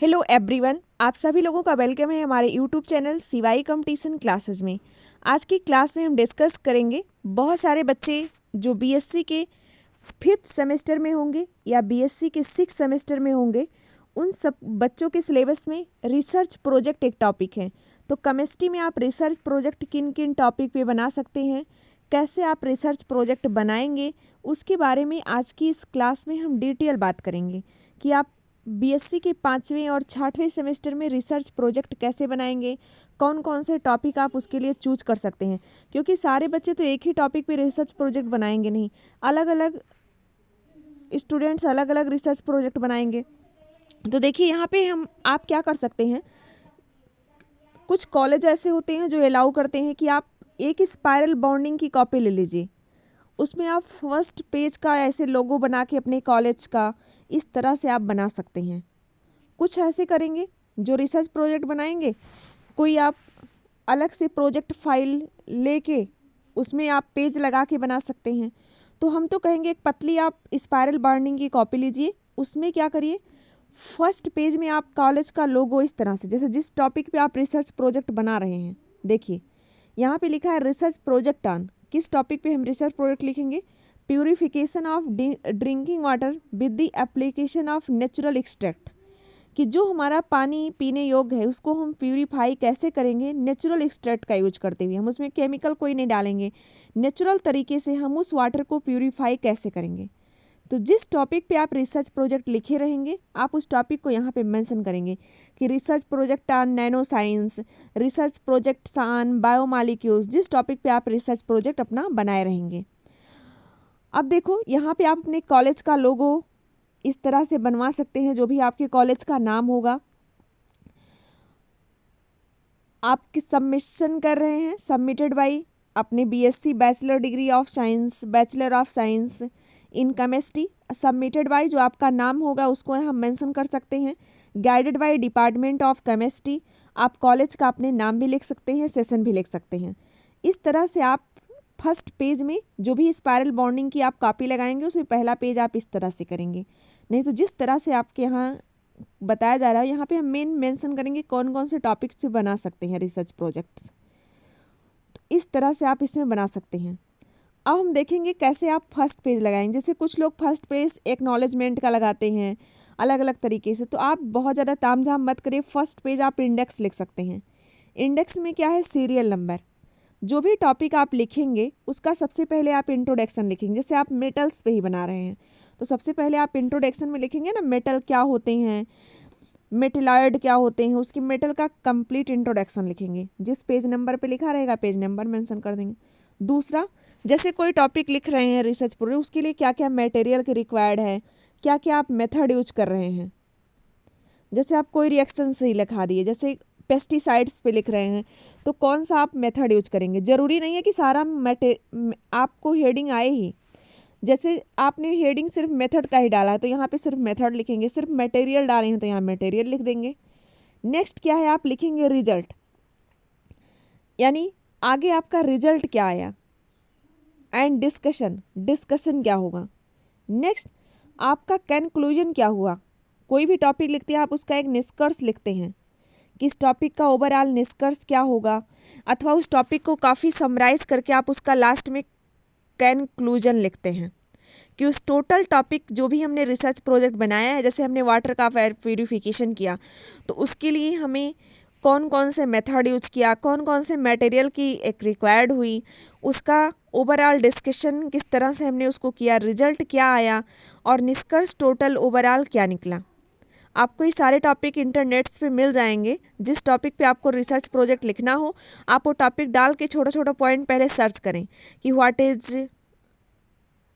Hello everyone, आप सभी लोगों का वेलकम है हमारे यूट्यूब चैनल सिवाई कंपटीशन क्लासेस में। आज की क्लास में हम डिस्कस करेंगे बहुत सारे बच्चे जो बीएससी के 5th सेमेस्टर में होंगे या बीएससी के 6th सेमेस्टर में होंगे, उन सब बच्चों के सिलेबस में रिसर्च प्रोजेक्ट एक टॉपिक है। तो केमिस्ट्री में आप रिसर्च प्रोजेक्ट किन किन टॉपिक पे बना सकते हैं, कैसे आप रिसर्च प्रोजेक्ट बनाएंगे, उसके बारे में आज की इस क्लास में हम डिटेल बात करेंगे कि आप बीएससी के 5वें और 6वें सेमेस्टर में रिसर्च प्रोजेक्ट कैसे बनाएंगे, कौन कौन से टॉपिक आप उसके लिए चूज कर सकते हैं। क्योंकि सारे बच्चे तो एक ही टॉपिक पे रिसर्च प्रोजेक्ट बनाएंगे नहीं, अलग अलग स्टूडेंट्स अलग अलग रिसर्च प्रोजेक्ट बनाएंगे। तो देखिए यहाँ पे आप क्या कर सकते हैं, कुछ कॉलेज ऐसे होते हैं जो अलाउ करते हैं कि आप एक स्पाइरल बॉन्डिंग की कॉपी ले लीजिए, उसमें आप फर्स्ट पेज का ऐसे लोगो बना के अपने कॉलेज का इस तरह से आप बना सकते हैं। कुछ ऐसे करेंगे जो रिसर्च प्रोजेक्ट बनाएंगे, कोई आप अलग से प्रोजेक्ट फाइल लेके उसमें आप पेज लगा के बना सकते हैं। तो हम तो कहेंगे एक पतली आप स्पाइरल बाइंडिंग की कॉपी लीजिए, उसमें क्या करिए, फर्स्ट पेज में आप कॉलेज का लोगो इस तरह से, जैसे जिस टॉपिक पे आप रिसर्च प्रोजेक्ट बना रहे हैं, देखिए यहाँ पे लिखा है रिसर्च प्रोजेक्ट ऑन, किस टॉपिक पे हम रिसर्च प्रोजेक्ट लिखेंगे, purification of drinking water with the application of natural extract, कि जो हमारा पानी पीने योग्य है उसको हम प्यूरिफाई कैसे करेंगे नेचुरल एक्सट्रैक्ट का यूज करते हुए। हम उसमें केमिकल कोई नहीं डालेंगे, नेचुरल तरीके से हम उस वाटर को प्यूरिफाई कैसे करेंगे। तो जिस टॉपिक पे आप रिसर्च प्रोजेक्ट लिखे रहेंगे, आप उस टॉपिक को यहाँ पे मेंशन करेंगे कि research project on nano science, research project on biomolecules, जिस टॉपिक पे आप रिसर्च प्रोजेक्ट अपना बनाए रहेंगे। अब देखो यहाँ पे आप अपने कॉलेज का लोगो इस तरह से बनवा सकते हैं, जो भी आपके कॉलेज का नाम होगा। आप किस सबमिशन कर रहे हैं, सबमिटेड बाय अपने BSc bachelor degree of science, bachelor of science in chemistry, submitted by जो आपका नाम होगा उसको हम मेंशन कर सकते हैं। Guided by department of chemistry, आप कॉलेज का अपने नाम भी लिख सकते हैं, सेशन भी लिख सकते हैं। इस तरह से आप फर्स्ट पेज में जो भी स्पाइरल बॉन्डिंग की आप कॉपी लगाएंगे उसमें पहला पेज आप इस तरह से करेंगे। नहीं तो जिस तरह से आपके यहाँ बताया जा रहा है, यहाँ पे हम मेंशन करेंगे कौन कौन से टॉपिक से बना सकते हैं रिसर्च प्रोजेक्ट्स। तो इस तरह से आप इसमें बना सकते हैं। अब हम देखेंगे कैसे आप फर्स्ट पेज लगाएंगे। जैसे कुछ लोग फर्स्ट पेज एक्नॉलेजमेंट का लगाते हैं अलग अलग तरीके से, तो आप बहुत ज़्यादा तामझाम मत करिए, फर्स्ट पेज आप इंडेक्स लिख सकते हैं। इंडेक्स में क्या है, सीरियल नंबर। जो भी टॉपिक आप लिखेंगे उसका सबसे पहले आप इंट्रोडक्शन लिखेंगे। जैसे आप मेटल्स पे ही बना रहे हैं तो सबसे पहले आप इंट्रोडक्शन में लिखेंगे ना, मेटल क्या होते हैं, मेटेलॉइड क्या होते हैं, उसकी मेटल का कंप्लीट इंट्रोडक्शन लिखेंगे। जिस पेज नंबर पे लिखा रहेगा पेज नंबर मेंशन कर देंगे। दूसरा, जैसे कोई टॉपिक लिख रहे हैं रिसर्च प्रोजेक्ट, उसके लिए क्या क्या मटेरियल के रिक्वायर्ड है, क्या क्या आप मेथड यूज कर रहे हैं। जैसे आप कोई रिएक्शन से ही लिखा दिए, जैसे पेस्टिसाइड्स पे लिख रहे हैं तो कौन सा आप मेथड यूज करेंगे। ज़रूरी नहीं है कि सारा आपको हेडिंग आए ही। जैसे आपने हेडिंग सिर्फ मेथड का ही डाला है तो यहाँ पे सिर्फ मेथड लिखेंगे, सिर्फ मटेरियल डाले हैं तो यहाँ मटेरियल लिख देंगे। नेक्स्ट क्या है, आप लिखेंगे रिजल्ट, यानी आगे आपका रिजल्ट क्या आया, एंड डिस्कशन, डिस्कशन क्या होगा। नेक्स्ट आपका कंक्लूजन क्या हुआ। कोई भी टॉपिक लिखते हैं आप उसका एक निष्कर्ष लिखते हैं कि इस टॉपिक का ओवरऑल निष्कर्ष क्या होगा, अथवा उस टॉपिक को काफ़ी समराइज करके आप उसका लास्ट में कंक्लूजन लिखते हैं कि उस टोटल टॉपिक जो भी हमने रिसर्च प्रोजेक्ट बनाया है, जैसे हमने वाटर का प्यूरिफिकेशन किया तो उसके लिए हमें कौन कौन से मेथड यूज किया, कौन कौन से मटेरियल की एक रिक्वायर्ड हुई, उसका ओवरऑल डिस्कशन किस तरह से हमने उसको किया, रिजल्ट क्या आया और निष्कर्ष टोटल ओवरऑल क्या निकला। आपको ये सारे टॉपिक इंटरनेट्स पे मिल जाएंगे। जिस टॉपिक पे आपको रिसर्च प्रोजेक्ट लिखना हो आप वो टॉपिक डाल के छोटा छोटा पॉइंट पहले सर्च करें कि what is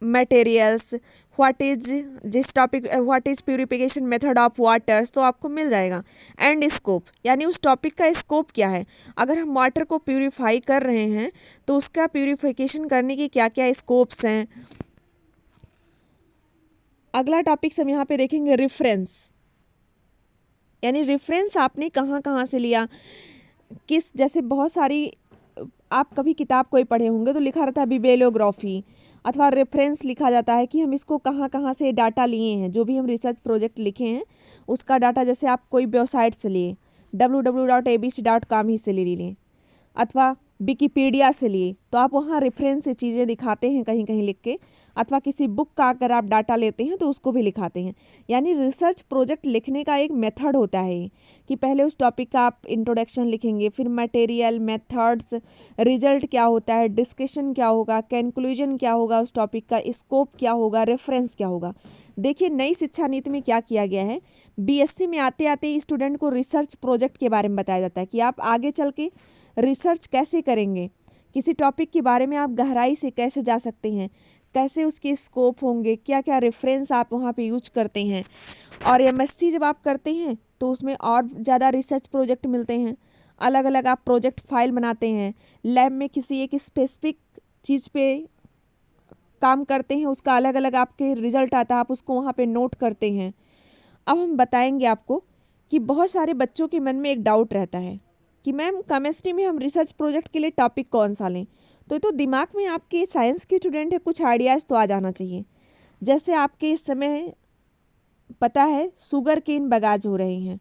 materials, what is जिस topic what is purification method of waters, तो आपको मिल जाएगा। एंड स्कोप, यानी उस टॉपिक का स्कोप क्या है। अगर हम वाटर को प्यूरिफाई कर रहे हैं तो उसका प्यूरिफिकेशन करने की क्या क्या स्कोप्स हैं। अगला टॉपिक हम यहाँ पे देखेंगे रेफरेंस, यानी रेफरेंस आपने कहाँ कहाँ से लिया, जैसे बहुत सारी आप कभी किताब कोई पढ़े होंगे तो लिखा रहता है बिबेलियोग्राफी, अथवा रेफरेंस लिखा जाता है कि हम इसको कहाँ कहाँ से डाटा लिए हैं, जो भी हम रिसर्च प्रोजेक्ट लिखे हैं उसका डाटा, जैसे आप कोई वेबसाइट से लिए www.abc.com ही से ले लिए, अथवा विकिपीडिया से लिए, तो आप वहाँ रेफरेंस से चीज़ें दिखाते हैं कहीं कहीं लिख के, अथवा किसी बुक का अगर आप डाटा लेते हैं तो उसको भी लिखाते हैं। यानी रिसर्च प्रोजेक्ट लिखने का एक मेथड होता है कि पहले उस टॉपिक का आप इंट्रोडक्शन लिखेंगे, फिर मटेरियल, मेथड्स, रिजल्ट क्या होता है, डिस्कशन क्या होगा, कंक्लूजन क्या होगा, उस टॉपिक का स्कोप क्या होगा, रेफरेंस क्या होगा। देखिए नई शिक्षा नीति में क्या किया गया है, बीएससी में आते आते स्टूडेंट को रिसर्च प्रोजेक्ट के बारे में बताया जाता है कि आप आगे चल के रिसर्च कैसे करेंगे, किसी टॉपिक के बारे में आप गहराई से कैसे जा सकते हैं, कैसे उसके स्कोप होंगे, क्या क्या रेफरेंस आप वहाँ पे यूज करते हैं। और एमएससी जब आप करते हैं तो उसमें और ज़्यादा रिसर्च प्रोजेक्ट मिलते हैं, अलग अलग आप प्रोजेक्ट फाइल बनाते हैं, लैब में किसी एक स्पेसिफिक चीज़ पे काम करते हैं, उसका अलग अलग आपके रिजल्ट आता है, आप उसको वहाँ पे नोट करते हैं। अब हम बताएंगे आपको कि बहुत सारे बच्चों के मन में एक डाउट रहता है कि मैम केमिस्ट्री में हम रिसर्च प्रोजेक्ट के लिए टॉपिक कौन सा लें। तो दिमाग में आपके साइंस के स्टूडेंट है, कुछ आइडियाज़ तो आ जाना चाहिए। जैसे आपके इस समय पता है शुगर केन बगाज हो रहे हैं,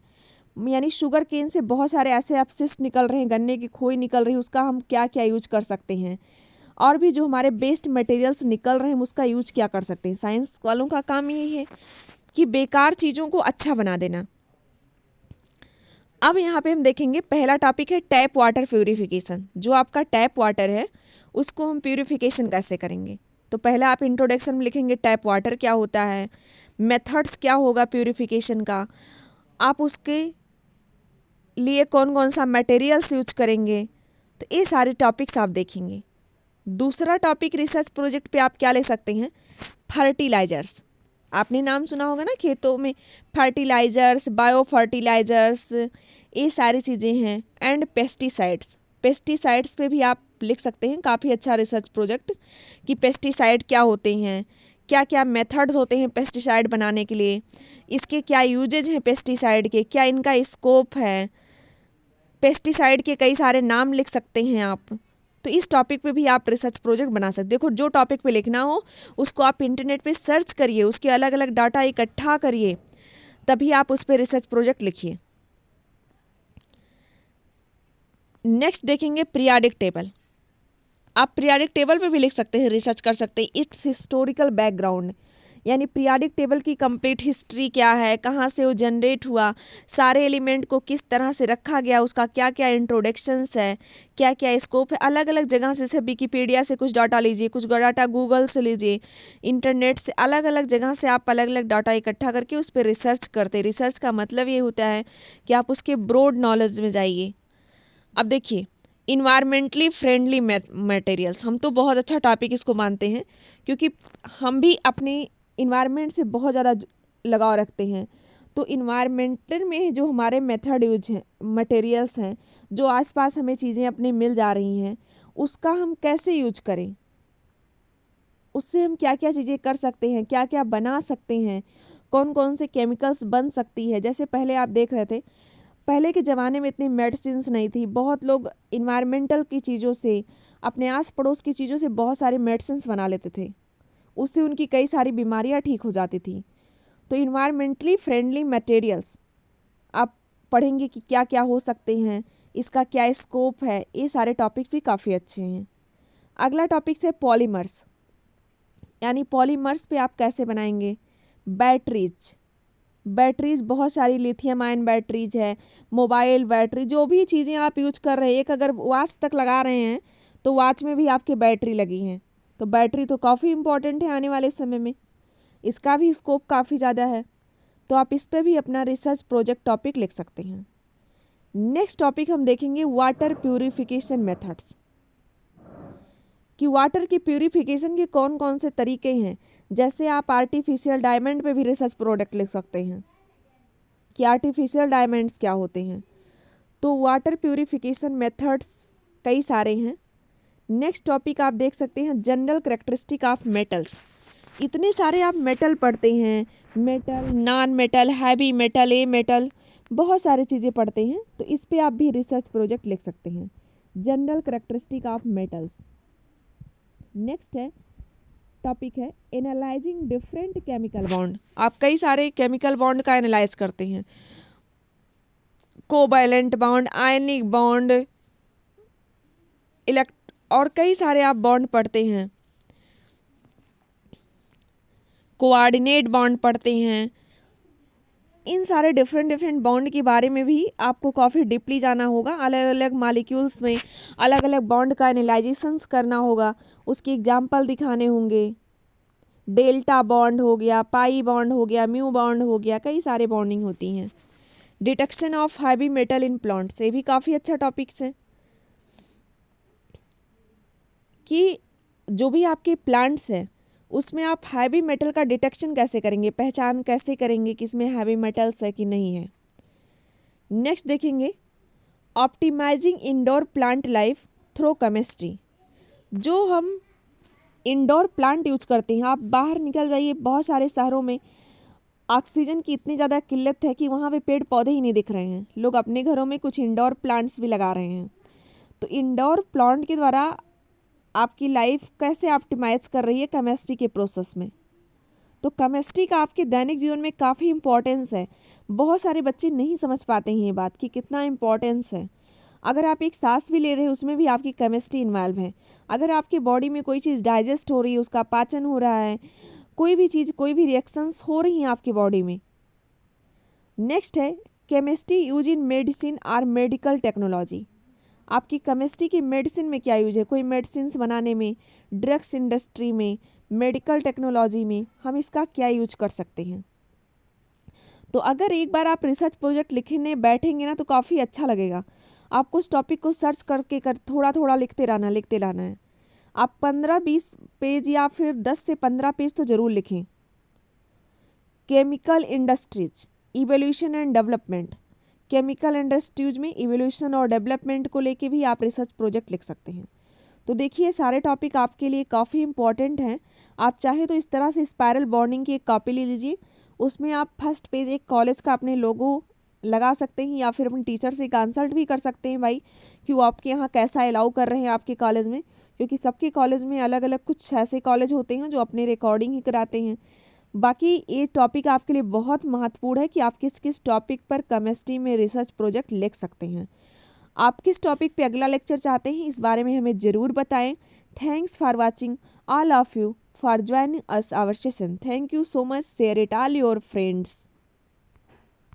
यानी शुगर केन से बहुत सारे ऐसे अपशिष्ट निकल रहे हैं, गन्ने की खोई निकल रही है, उसका हम क्या क्या यूज कर सकते हैं, और भी जो हमारे बेस्ट मटेरियल्स निकल रहे हैं उसका यूज क्या कर सकते हैं। साइंस वालों का काम यही है कि बेकार चीज़ों को अच्छा बना देना। अब यहाँ पे हम देखेंगे पहला टॉपिक है टैप वाटर प्यूरिफिकेशन। जो आपका टैप वाटर है उसको हम प्यूरिफिकेशन कैसे करेंगे। तो पहला आप इंट्रोडक्शन में लिखेंगे टैप वाटर क्या होता है, मेथड्स क्या होगा प्यूरिफिकेशन का, आप उसके लिए कौन कौन सा मटेरियल्स यूज करेंगे, तो ये सारे टॉपिक्स आप देखेंगे। दूसरा टॉपिक रिसर्च प्रोजेक्ट पे आप क्या ले सकते हैं, फर्टिलाइजर्स। आपने नाम सुना होगा ना, खेतों में फर्टिलाइजर्स, बायो फर्टिलाइजर्स, ये सारी चीज़ें हैं। एंड पेस्टिसाइड्स, पेस्टिसाइड्स पे भी आप लिख सकते हैं, काफ़ी अच्छा रिसर्च प्रोजेक्ट कि पेस्टिसाइड क्या होते हैं, क्या क्या मेथड्स होते हैं पेस्टिसाइड बनाने के लिए, इसके क्या यूजेज हैं पेस्टिसाइड के, क्या इनका स्कोप है, पेस्टिसाइड के कई सारे नाम लिख सकते हैं आप। तो इस टॉपिक पे भी आप रिसर्च प्रोजेक्ट बना सकते। देखो जो टॉपिक पे लिखना हो उसको आप इंटरनेट पे सर्च करिए, उसके अलग अलग डाटा इकट्ठा करिए, तभी आप उस पर रिसर्च प्रोजेक्ट लिखिए। नेक्स्ट देखेंगे पीरियाडिक टेबल। आप पीरियाडिक टेबल पे भी लिख सकते हैं, रिसर्च कर सकते हैं। इट्स हिस्टोरिकल बैकग्राउंड, यानी पीरियाडिक टेबल की कंप्लीट हिस्ट्री क्या है, कहाँ से वो जनरेट हुआ, सारे एलिमेंट को किस तरह से रखा गया, उसका क्या क्या इंट्रोडक्शंस है, क्या क्या स्कोप है। अलग अलग जगह से, जैसे विकिपीडिया से कुछ डाटा लीजिए, कुछ डाटा गूगल से लीजिए, इंटरनेट से, अलग अलग जगह से आप अलग अलग डाटा इकट्ठा करके उस पर रिसर्च करते। रिसर्च का मतलब ये होता है कि आप उसके ब्रॉड नॉलेज में जाइए। अब देखिए इन्वायरमेंटली फ्रेंडली मटेरियल्स, हम तो बहुत अच्छा टॉपिक इसको मानते हैं क्योंकि हम भी अपने इन्वायरमेंट से बहुत ज़्यादा लगाव रखते हैं। तो इन्वायरमेंटल में जो हमारे मेथड यूज हैं, मटेरियल्स हैं, जो आसपास हमें चीज़ें अपने मिल जा रही हैं, उसका हम कैसे यूज करें, उससे हम क्या क्या चीज़ें कर सकते हैं, क्या क्या बना सकते हैं, कौन कौन से केमिकल्स बन सकती है। जैसे पहले आप देख रहे थे, पहले के ज़माने में इतनी मेडिसिन्स नहीं थी, बहुत लोग इन्वायरमेंटल की चीज़ों से, अपने आस पड़ोस की चीज़ों से बहुत सारे मेडिसिन्स बना लेते थे, उससे उनकी कई सारी बीमारियां ठीक हो जाती थी। तो इन्वायरमेंटली फ्रेंडली मटेरियल्स आप पढ़ेंगे कि क्या क्या हो सकते हैं, इसका क्या स्कोप है, ये सारे टॉपिक्स भी काफ़ी अच्छे हैं। अगला टॉपिक है पॉलीमर्स, यानी पॉलीमर्स पे आप कैसे बनाएंगे बैटरीज। बैटरीज बहुत सारी लिथियम आयन बैटरीज है, मोबाइल बैटरी, जो भी चीज़ें आप यूज कर रहे हैं, एक अगर वॉच तक लगा रहे हैं तो वॉच में भी आपके बैटरी लगी हैं। तो बैटरी तो काफ़ी इम्पॉर्टेंट है आने वाले समय में, इसका भी स्कोप काफ़ी ज़्यादा है। तो आप इस पर भी अपना रिसर्च प्रोजेक्ट टॉपिक लिख सकते हैं। नेक्स्ट टॉपिक हम देखेंगे वाटर प्यूरिफिकेशन मेथड्स, कि वाटर की प्यूरिफिकेशन के कौन कौन से तरीके हैं। जैसे आप आर्टिफिशियल डायमंड पे भी रिसर्च प्रोडक्ट लिख सकते हैं कि आर्टिफिशियल डायमंड्स क्या होते हैं। तो वाटर प्यूरिफिकेशन मेथड्स कई सारे हैं। नेक्स्ट टॉपिक आप देख सकते हैं जनरल कैरेक्टरिस्टिक ऑफ मेटल्स। इतने सारे आप मेटल पढ़ते हैं, metal, non metal, heavy metal, a metal, बहुत सारी चीज़ें पढ़ते हैं। तो इस पे आप भी रिसर्च प्रोजेक्ट लिख सकते हैं, general characteristic of metals. Next है टॉपिक है एनालाइजिंग डिफरेंट केमिकल बॉन्ड। आप कई सारे केमिकल बॉन्ड का एनालाइज करते हैं, कोवैलेंट बॉन्ड, आयनिक बॉन्ड, और कई सारे आप बॉन्ड पढ़ते हैं, कोऑर्डिनेट बॉन्ड पढ़ते हैं। इन सारे डिफरेंट बॉन्ड के बारे में भी आपको काफ़ी डीपली जाना होगा। अलग अलग मॉलिक्यूल्स में अलग अलग बॉन्ड का एनालाइजेशंस करना होगा, उसके एग्जाम्पल दिखाने होंगे। डेल्टा बॉन्ड हो गया, पाई बॉन्ड हो गया, म्यू बॉन्ड हो गया, कई सारे बॉन्डिंग होती हैं। Detection of heavy metal in plants, ये भी काफ़ी अच्छा टॉपिक्स है कि जो भी आपके प्लांट्स हैं उसमें आप हैवी मेटल का डिटेक्शन कैसे करेंगे, पहचान कैसे करेंगे कि इसमें हैवी मेटल्स है कि नहीं है। नेक्स्ट देखेंगे optimizing indoor plant life through chemistry. जो हम इंडोर प्लांट यूज करते हैं, आप बाहर निकल जाइए, बहुत सारे शहरों में ऑक्सीजन की इतनी ज़्यादा किल्लत है कि वहाँ पे पेड़ पौधे ही नहीं दिख रहे हैं। लोग अपने घरों में कुछ इंडोर प्लांट्स भी लगा रहे हैं। तो इंडोर प्लांट के द्वारा आपकी लाइफ कैसे ऑप्टिमाइज कर रही है केमिस्ट्री के प्रोसेस में। तो केमिस्ट्री का आपके दैनिक जीवन में काफ़ी इंपॉर्टेंस है। बहुत सारे बच्चे नहीं समझ पाते हैं ये बात कि कितना इंपॉर्टेंस है। अगर आप एक सांस भी ले रहे हैं उसमें भी आपकी केमिस्ट्री इन्वॉल्व है। अगर आपके बॉडी में कोई चीज़ डाइजेस्ट हो रही है, उसका पाचन हो रहा है, कोई भी चीज़, कोई भी रिएक्शंस हो रही हैं आपकी बॉडी में। नेक्स्ट है केमिस्ट्री यूज इन मेडिसिन और मेडिकल टेक्नोलॉजी। आपकी केमिस्ट्री की मेडिसिन में क्या यूज है, कोई मेडिसिन बनाने में, ड्रग्स इंडस्ट्री में, मेडिकल टेक्नोलॉजी में हम इसका क्या यूज कर सकते हैं। तो अगर एक बार आप रिसर्च प्रोजेक्ट लिखने बैठेंगे ना तो काफ़ी अच्छा लगेगा। आपको उस टॉपिक को सर्च करके थोड़ा थोड़ा लिखते रहना है। आप 15-20 पेज या फिर 10 से 15 पेज तो ज़रूर लिखें। Chemical industries evolution and development, chemical industries में इवोल्यूशन और डेवलपमेंट को लेके भी आप रिसर्च प्रोजेक्ट लिख सकते हैं। तो देखिए सारे टॉपिक आपके लिए काफ़ी इंपॉर्टेंट हैं। आप चाहे तो इस तरह से स्पाइरल बॉन्डिंग की एक कॉपी ले लीजिए, उसमें आप फर्स्ट पेज एक कॉलेज का अपने लोगो लगा सकते हैं या फिर अपने टीचर से कंसल्ट भी कर सकते हैं भाई कि वो आपके यहाँ कैसा अलाउ कर रहे हैं आपके कॉलेज में, क्योंकि सबके कॉलेज में अलग अलग कुछ ऐसे कॉलेज होते हैं जो अपने रिकॉर्डिंग ही कराते हैं। बाकी ये टॉपिक आपके लिए बहुत महत्वपूर्ण है कि आप किस किस टॉपिक पर केमिस्ट्री में रिसर्च प्रोजेक्ट लिख सकते हैं। आप किस टॉपिक पे अगला लेक्चर चाहते हैं इस बारे में हमें ज़रूर बताएं। Thanks for watching all of you for joining us our session. Thank you so much, share it all your friends.